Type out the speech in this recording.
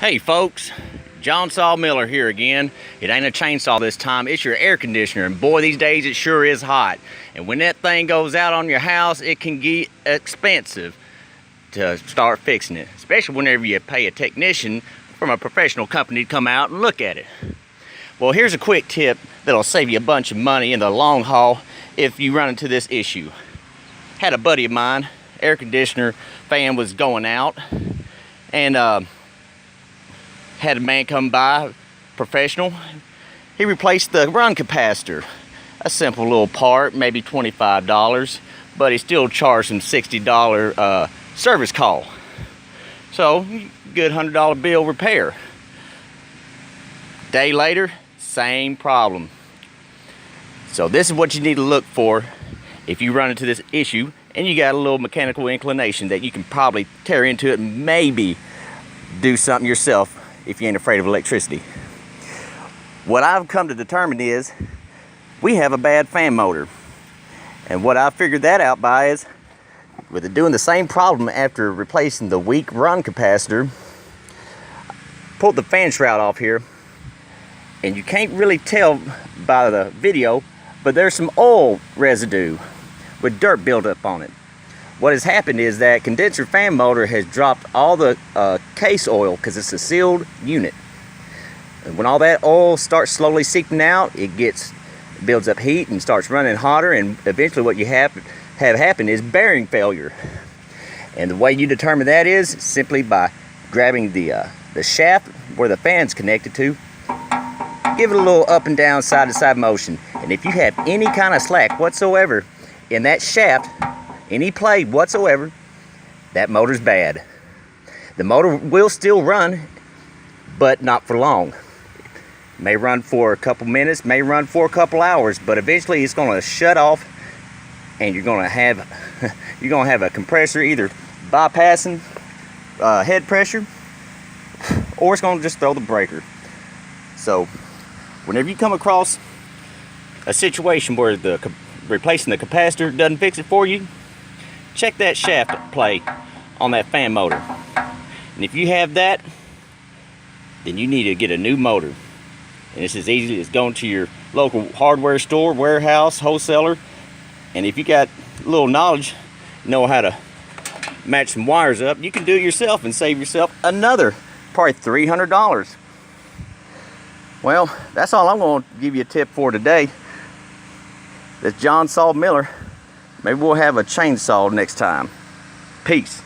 Hey folks, John Saw Miller here again. It ain't a chainsaw this time, it's your air conditioner, and boy, these days it sure is hot. And when that thing goes out on your house, it can get expensive to start fixing it, especially whenever you pay a technician from a professional company to come out and look at it. Well, here's a quick tip that'll save you a bunch of money in the long haul if you run into this issue. Had a buddy of mine, air conditioner fan was going out, and had a man come by, professional. He replaced the run capacitor. A simple little part, maybe $25, but he still charged him $60 service call. So, good $100 bill repair. Day later, same problem. So this is what you need to look for if you run into this issue and you got a little mechanical inclination that you can probably tear into it and maybe do something yourself if you ain't afraid of electricity. What I've come to determine is we have a bad fan motor. And what I figured that out by is with it doing the same problem after replacing the weak run capacitor, pulled the fan shroud off here, and you can't really tell by the video, but there's some oil residue with dirt buildup on it. What has happened is that condenser fan motor has dropped all the case oil because it's a sealed unit. And when all that oil starts slowly seeping out, it builds up heat and starts running hotter, and eventually what you have happen is bearing failure. And the way you determine that is simply by grabbing the shaft where the fan's connected to, give it a little up and down, side to side motion. And if you have any kind of slack whatsoever in that shaft, any play whatsoever, that motor's bad. The motor will still run, but not for long. May run for a couple minutes, may run for a couple hours, but eventually it's going to shut off, and you're going to have a compressor either bypassing head pressure, or it's going to just throw the breaker. So whenever you come across a situation where replacing the capacitor doesn't fix it for you, check that shaft play on that fan motor. And if you have that, then you need to get a new motor. And it's as easy as going to your local hardware store, warehouse, wholesaler. And if you got a little knowledge, know how to match some wires up, you can do it yourself and save yourself another probably $300. Well, that's all I'm going to give you a tip for today. That's John Saw Miller. Maybe we'll have a chainsaw next time. Peace.